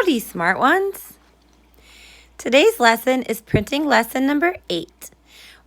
Howdy, smart ones. Today's lesson is printing lesson number 8.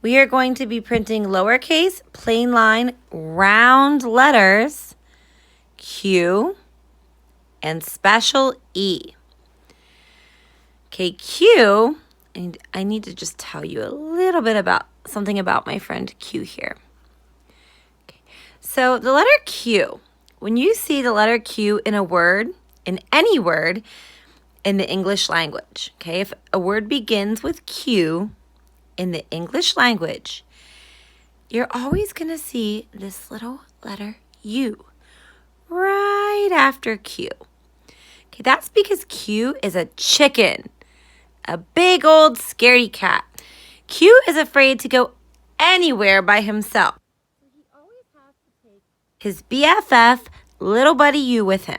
We are going to be printing lowercase, plain line, round letters, Q, and special E. Okay, Q, and I need to just tell you a little bit about something about my friend Q here. Okay, so the letter Q, when you see the letter Q in a word, in any word in the English language, okay, if a word begins with Q in the English language, you're always going to see this little letter U right after Q. Okay, that's because Q is a chicken, a big old scaredy cat. Q is afraid to go anywhere by himself. So he always has to take his BFF, little buddy U, with him.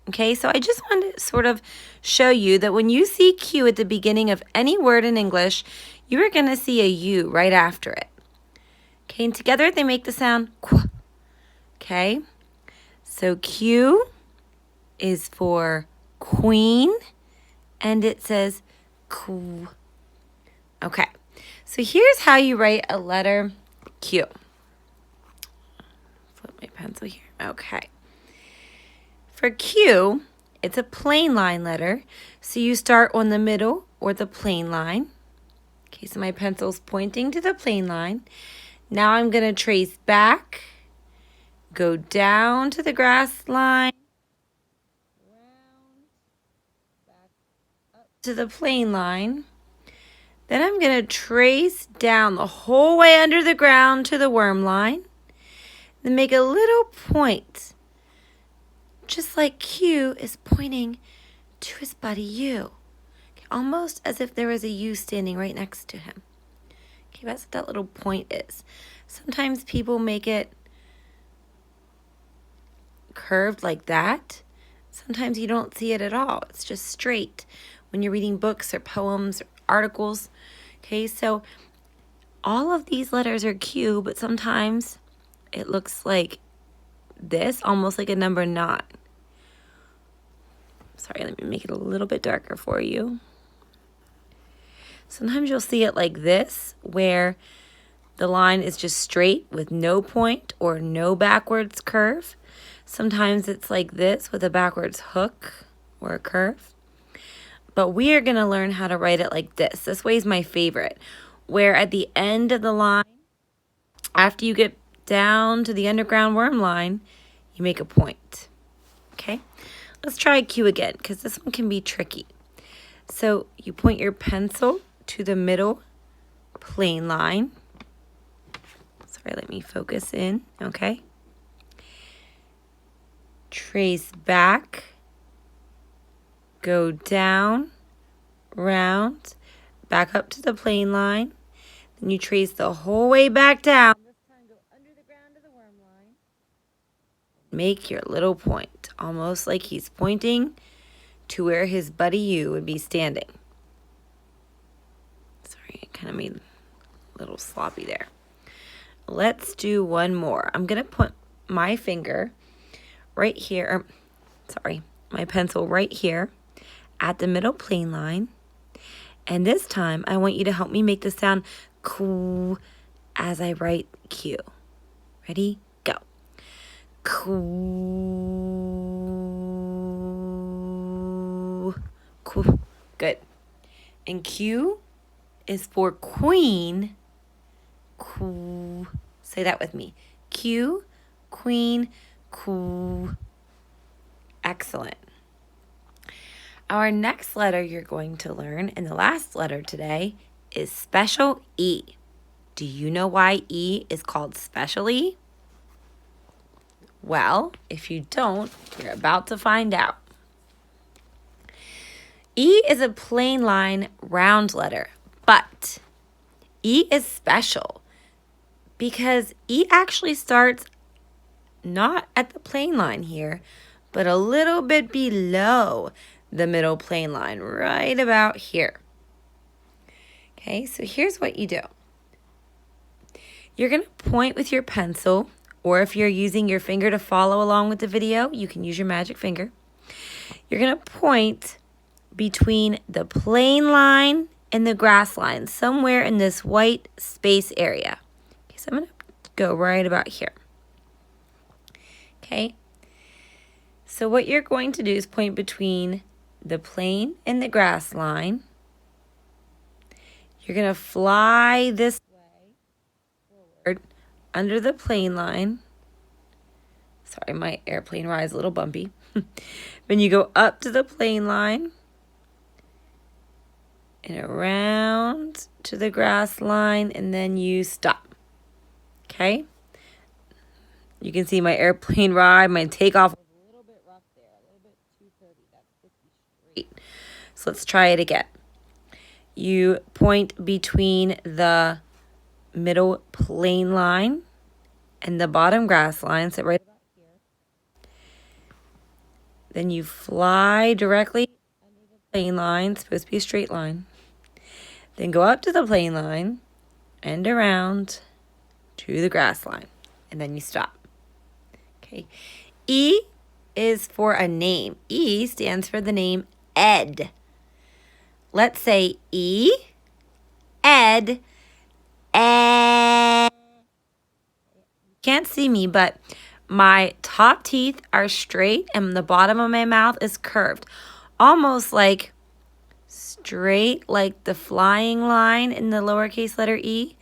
Okay, so I just wanted to sort of show you that when you see Q at the beginning of any word in English, you are going to see a U right after it. Okay, and together they make the sound Qu. Okay, so Q is for queen, and it says Q. Okay, so here's how you write a letter Q. Flip my pencil here. Okay. For Q, it's a plain line letter, so you start on the middle or the plain line. Okay, so my pencil's pointing to the plain line. Now I'm going to trace back, go down to the grass line, round, back up to the plain line. Then I'm going to trace down the whole way under the ground to the worm line. Then make a little point, just like Q is pointing to his buddy U. Okay, almost as if there was a U standing right next to him. Okay, that's what that little point is. Sometimes people make it curved like that. Sometimes you don't see it at all. It's just straight when you're reading books or poems or articles. Okay, so all of these letters are Q, but sometimes it looks like this, almost like a number 9. Sorry, let me make it a little bit darker for you. Sometimes you'll see it like this, where the line is just straight with no point or no backwards curve. Sometimes it's like this with a backwards hook or a curve. But we are going to learn how to write it like this. This way is my favorite, where at the end of the line, after you get down to the underground worm line, you make a point. Okay? Let's try Q again, because this one can be tricky. So you point your pencil to the middle plain line. Sorry, let me focus in. Okay. Trace back. Go down, round, back up to the plain line. Then you trace the whole way back down. This time go under the ground to the worm line. Make your little point, almost like he's pointing to where his buddy U would be standing. Sorry, I kind of made a little sloppy there. Let's do one more. I'm going to put my finger right here, my pencil right here at the middle plain line. And this time, I want you to help me make the sound Q as I write Q. Ready? Go. Q. Q. Good. And Q is for queen. Q. Say that with me. Q, queen, Q. Excellent. Our next letter you're going to learn, and the last letter today, is special E. Do you know why E is called special E? Well, if you don't, you're about to find out. E is a plain line round letter, but E is special because E actually starts not at the plain line here, but a little bit below the middle plain line, right about here. Okay, so here's what you do. You're going to point with your pencil, or if you're using your finger to follow along with the video, you can use your magic finger. You're going to point between the plain line and the grass line, somewhere in this white space area. Okay, so I'm going to go right about here. Okay, so what you're going to do is point between the plain and the grass line. You're going to fly this way forward under the plain line. Sorry, my airplane ride is a little bumpy. Then you go up to the plain line and around to the grass line, and then you stop. Okay? You can see my airplane ride, my takeoff was a little bit rough there, a little bit too curvy. That's 50 straight. So let's try it again. You point between the middle plain line and the bottom grass line, so right about here. Then you fly directly under the plain line, it's supposed to be a straight line. Then go up to the plain line and around to the grass line, and then you stop. Okay. E is for a name. E stands for the name Ed. Let's say E, Ed, Ed. You can't see me, but my top teeth are straight and the bottom of my mouth is curved. Almost like straight, like the flying line in the lowercase letter E.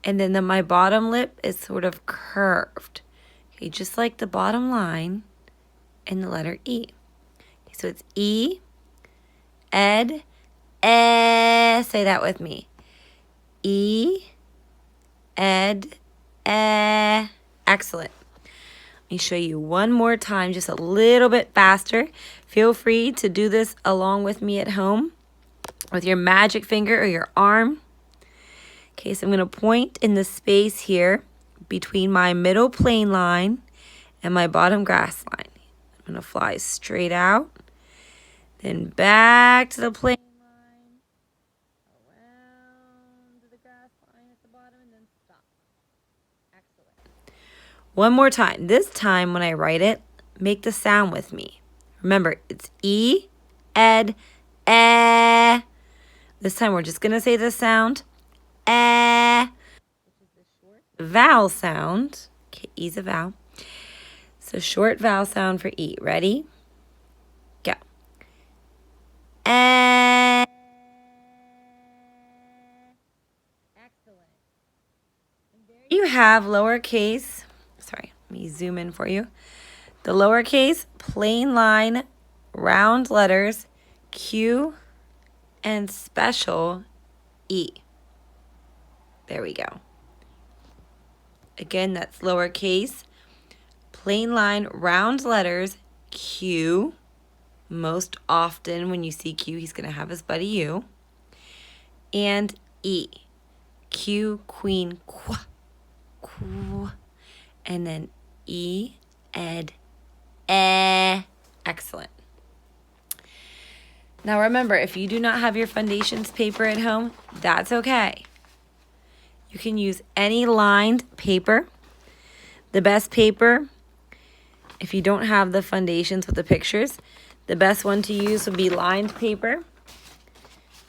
And then my bottom lip is sort of curved. Okay, just like the bottom line in the letter E. Okay, so it's E, Ed, say that with me. E, Ed, excellent. Let me show you one more time, just a little bit faster. Feel free to do this along with me at home with your magic finger or your arm. Okay, so I'm going to point in the space here between my middle plain line and my bottom grass line. I'm going to fly straight out, then back to the plain line, around to the grass line at the bottom, and then stop. Excellent. One more time. This time when I write it, make the sound with me. Remember, it's E, Ed, This time we're just going to say the sound which is the short vowel sound. Okay, E's a vowel. So short vowel sound for E. Ready? Go. Excellent. And there you have lowercase, sorry, let me zoom in for you. The lowercase, plain line, round letters, Q, and special E. There we go. Again, that's lowercase, plain line, round letters, Q. Most often when you see Q, he's going to have his buddy U. And E. Q, queen, qu, qu. And then E, Ed, excellent. Now remember, if you do not have your foundations paper at home, that's okay. You can use any lined paper. The best paper, if you don't have the foundations with the pictures, the best one to use would be lined paper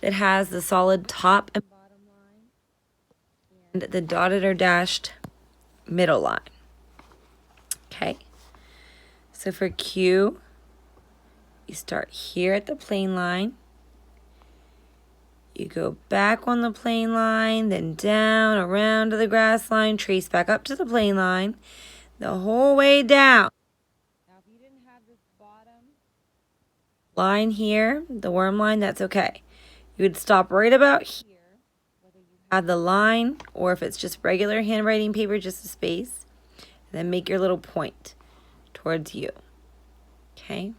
that has the solid top and bottom line and the dotted or dashed middle line. Okay, so for Q, you start here at the plain line. You go back on the plain line, then down, around to the grass line, trace back up to the plain line, the whole way down. Now, if you didn't have this bottom line here, the worm line, that's okay. You would stop right about here, whether you have the line or if it's just regular handwriting paper, just a space, and then make your little point towards you. Okay?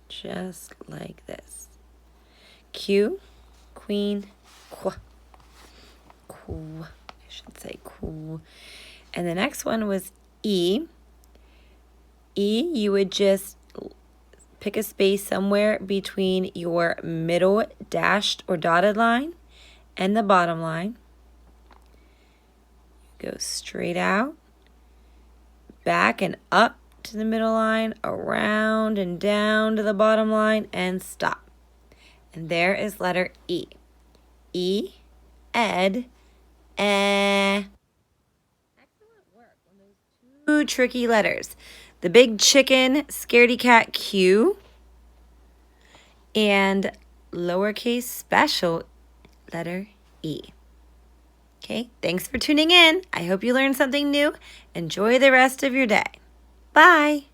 Just like this. Q, queen, qu, qu. I should say qu. And the next one was E. E, you would just pick a space somewhere between your middle dashed or dotted line and the bottom line. Go straight out, back and up to the middle line, around and down to the bottom line, and stop. And there is letter E. E, ed, eh. Excellent work on those two tricky letters. The big chicken, scaredy cat Q, and lowercase special letter E. Okay, thanks for tuning in. I hope you learned something new. Enjoy the rest of your day. Bye.